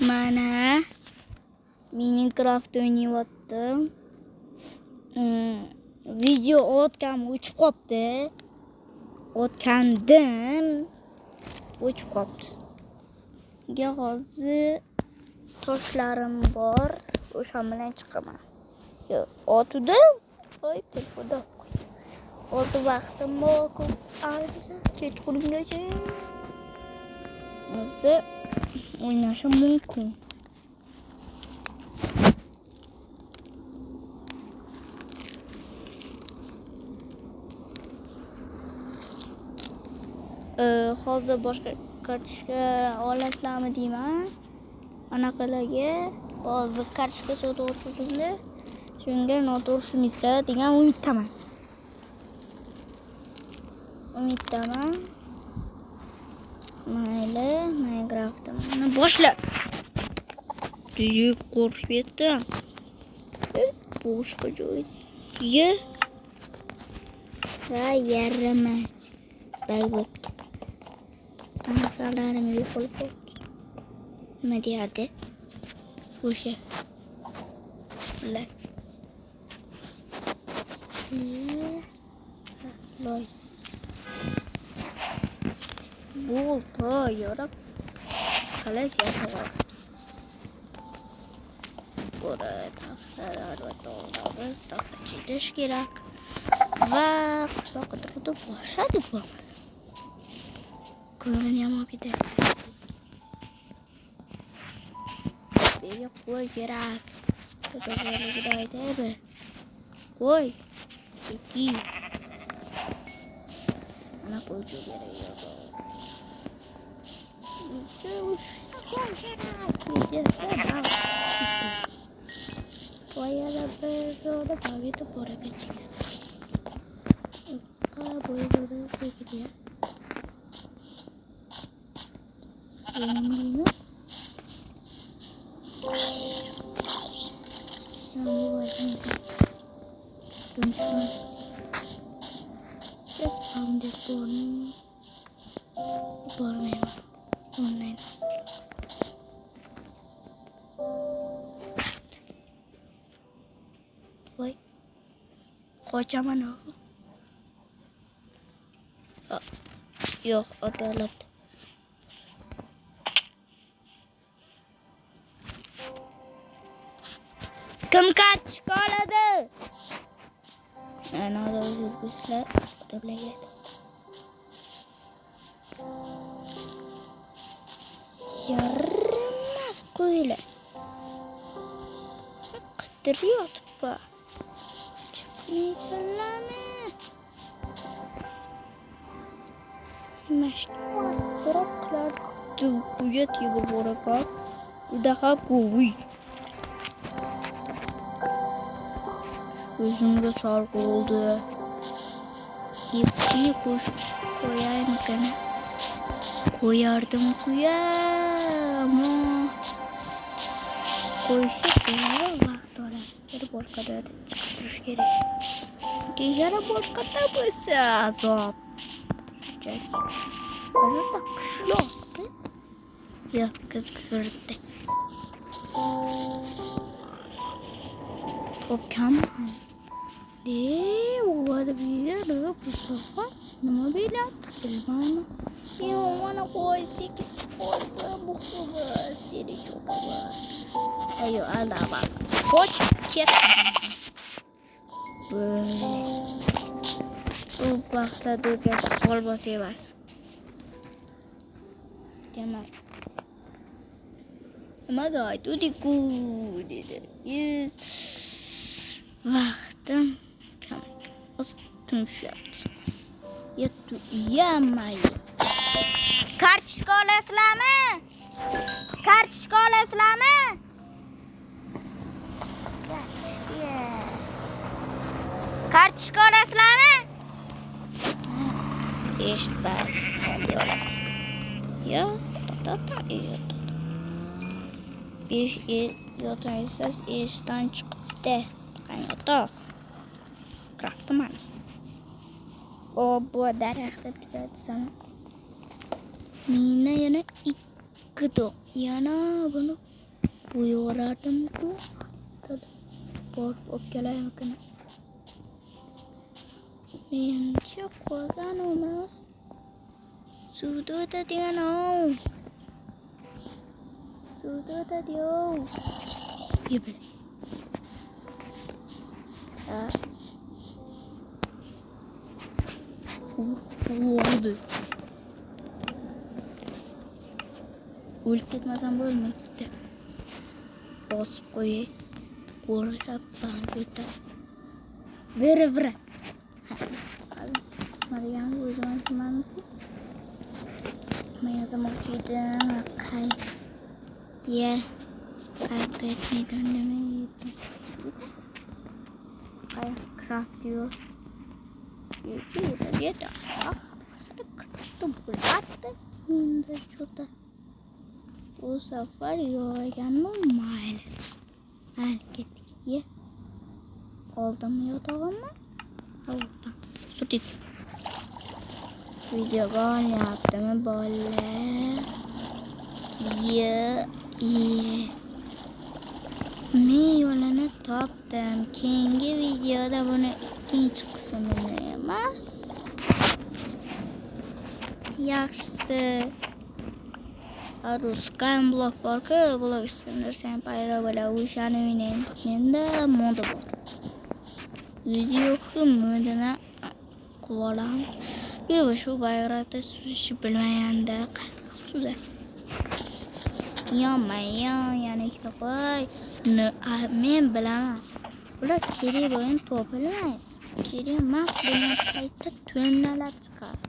Mana Minecraft o'ynayaptim. Video o'tgan o'chib qopti. O'tgandim o'chib qopti. Ga hozir toshlarim bor. O'sha bilan chiqaman. Otuda voy telefonda. O'zi vaqtim bor, ancha kechqurungacha. Hozir o'ynashim mumkin. Hozir boshqa kartochka olasizlarmi deyman. Anaqalarga hozir kartochka sotib o'tirdim-da, shunga noto'g'rishimizlar degan umiddaman. Mayli, Minecraft'ni boshla. Tuyuk qo'rqib ketdim. Boshqa joyga yaramas. Baybotdi. Anaqalarim yo'qolib qoldi. Nima deyardi? O'sha. Loy. Bu yorib qalash yasayapmiz. Bora tafsilar va to'g'rimiz tashlash kerak. Va qishloqda boshladi bo'lmasa. Ko'nglim ham ketdi. Bega qo'y kerak. To'g'riligida aytaymi? Qo'y. Ikki. Ana qo'ychi kerak yo'q. Voyala bir davida bora ketgan. Boy ketgan. Nima? Just found it one. Online. Why? Qochaman o. Yo'q, adolat. Kim kaçık oladi? Ana o'zbeklar odamlarga yaramas qo'ylar. Qidiryapti. Chiqmaysanlarmi? Mashtoqlar uyat yeb boraqa. Udaqa qo'y. Gözümde sargı oldu. İpçiyi koyayım. Koyardım ama koyuşu koyar vakti olan. Yarı borkada çıkartırış gerek. Yarı borkada bısı azap. Arada kışlaktı. Ya kız kırdı. Topkanman. What bir yere bu sefer nama bilattı bilmem. Ya bana koydu ki bu kadar seri çok var. Ayo ada bak. Koç ket. Böyle. Bu bakta düzgün olması var. Demek. Ama da itu dedi. Yes. Vaktim tüm şu yaptı. Yattu yamayı. Kartochka olasizlarmi? Kartochka olasizlarmi? Kartochka olasizlarmi? Eshitmay. Qanday olasiz? Yo, besh yo'taysiz eshikdan chiqibdi. Qanaqa? Qiraqtiman. Bu daraxtda tugatsam. Meni yana Gıdı. Yana bunu buyurardım bu. Tadı. Korkup gelemekine. Menimce kozan olmaz. Sudah tadi ano. Sudah tadi o. Iya bener. Oldu. Ölüp gitmesem bölmekte. Basıp koyayım. Korkap zanjüte. Vere. Mariam bu zaman teman. Maya zaman kita makai. Ya. Pipet ni döndeme. Kayak craft diyor. Dia dah asal craft berat. Minda juta. Bu sefer yoğurganım hareket ye. Oldu mu yatağıma? Oldu. Sutik. Videoga yaptım böyle. Ye. Men yo'lini topdim. Keyingi videoda buni ikkinchi qismini emas. Yaxshisi Ruskan blok bor-ku, blok sindirsam paydo bo'ladi. O'shani o'ynaymiz. Menda moda bor. Videoga modini qilib yo'q, shu bayroqda suzishni bilmaganda qanaqa suzadi? Yani ikkita qo'y. Men bilaman. Bular kerak bo'lgan topilmaydi. Kerak emas bo'lgan paytda to'nalab chiqadi.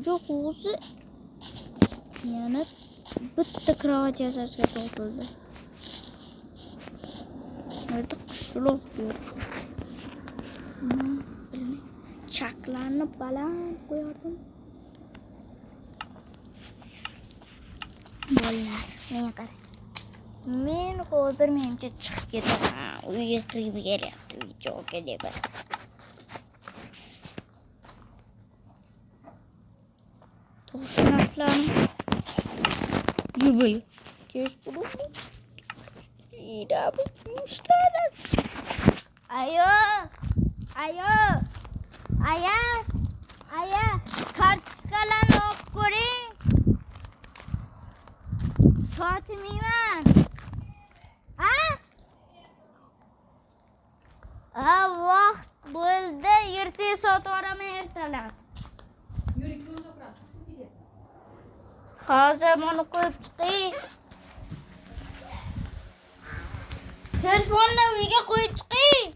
Yo'q, o'zi yana bitta kravat yasashga topildi. Nerede qishloq yo'q. Bilmayman. Chaklarni baland qo'yardim. Bolalar, menga qarang. Men hozir menimcha chiqib ketaman. Uyga kirib kelyapti, videoga deb. To'g'risini yuboy. Kesh bo'lib. Ida bu ustada. Ayo. Kartkalarni olib ko'ring. Sotmayman. Vaqt bo'ldi. Ertaga sotib olaman ertalab. Hozir buni qo'yib chiqing. Telefonni uyga qo'yib chiqing.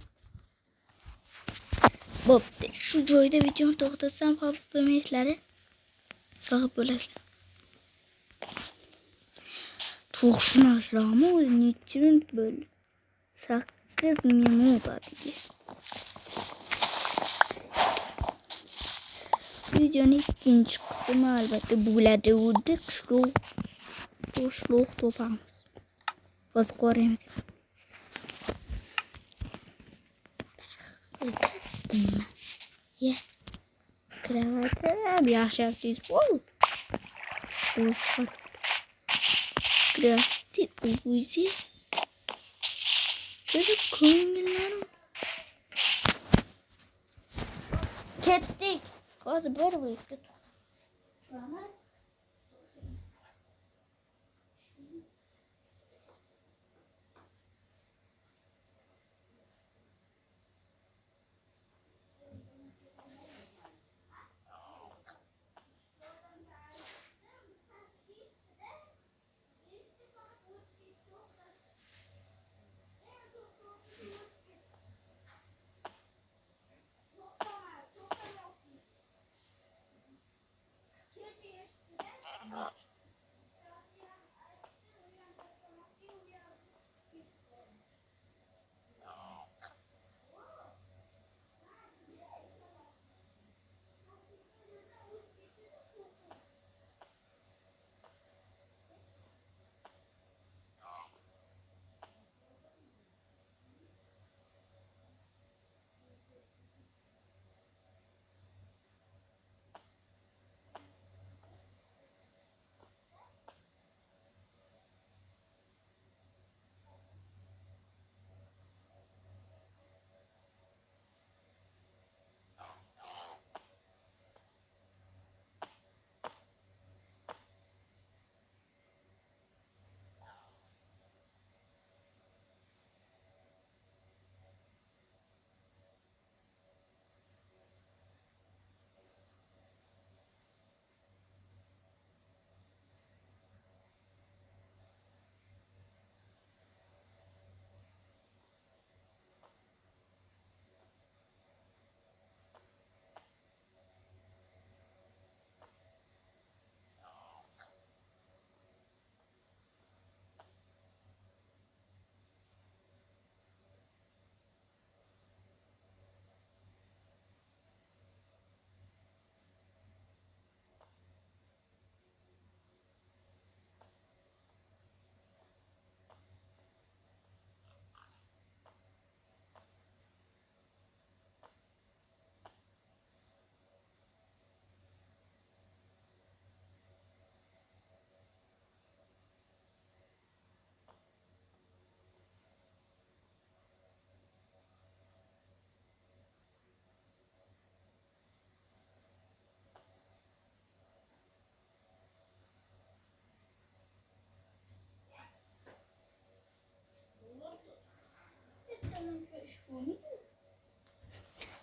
Bo'pti. Shu joyda videoni to'xtatsam xavf bo'lmaysizlar. Faqat bo'lasizlar. To'g'risini necha minut bo'ldi? 8 minut atigi. Videoning ikkinchi qismi albatta bo'ladi. Unda qishloq topamiz. Hozir ko'ramiz. Ya. Kravati yaxshi bo'ldi. Kravati o'zi juda ko'ngilliroq. Ketdik. Hozir bir bo'lib to'xtamiz.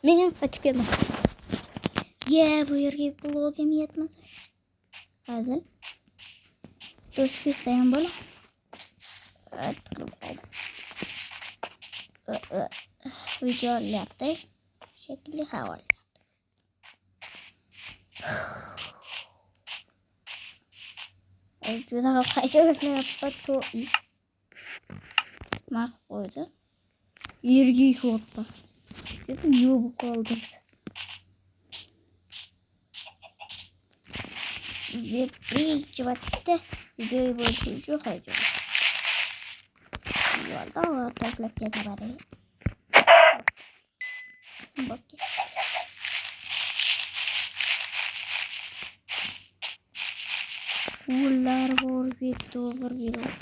Men ham qaytib keldim. Bu yerga blogim yetmasa. Hazil. Do'st ketsa ham bo'ladi. Tiqilib qoldim. Video olyapti. Shekilli havo. Juda qaytaryapti to'y. Maq qo'ydi. Yerga qo'ydi. Dedim yuvib qoldim. Birinchi marta videoyu bo'yicha shu haydayman. Yo'lda to'plab ketaman. Bakki. Ular bor bitti bir bilot.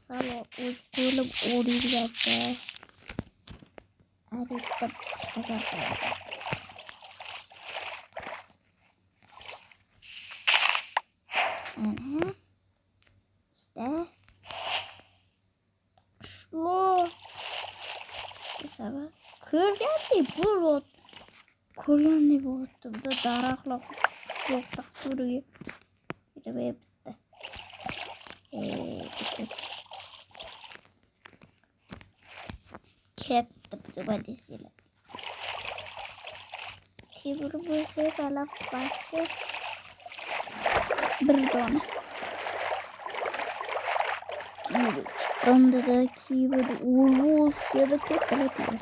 Salo o'z qo'lib o'riyapti. Arifda shakar. Ana. İşte. Şu. Sabah. Ko'rgandi bu rot. Ko'rgandi bu da daraxtlar yo'q taqsiriga. Bitta. Ketdi deb desizlar. Kibir bo'lsa talab basti. Bir dona. Kibir chiqqanda da kibir ulus ya da ko'palatiyor.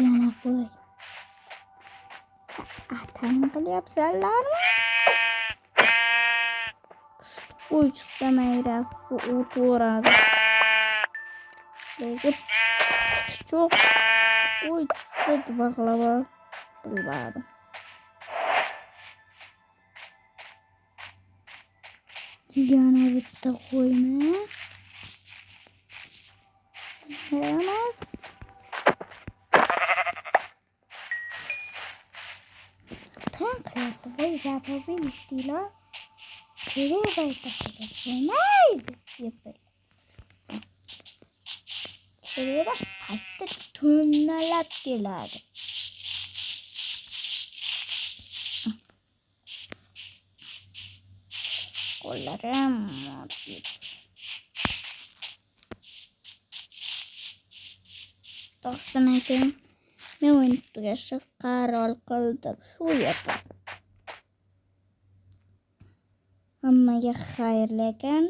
Yana qo'y. Atang qilyapsanlarmi? Qo'y chiqsa mayraf o'tiradi. Lekin cho'q qo'y chiqsa baklava bilmadim. Yana bitta qo'ymi? Emas. Voy zapobi istila. Kere bayta. Neydi? Yapar. Kere bak hatta tunnalab keladi. Qo'llarim mo'tib. To'g'risini aytayim, men o'yin tugashga qaror qildim. Shu yerda. Hammaga xayrli ekan.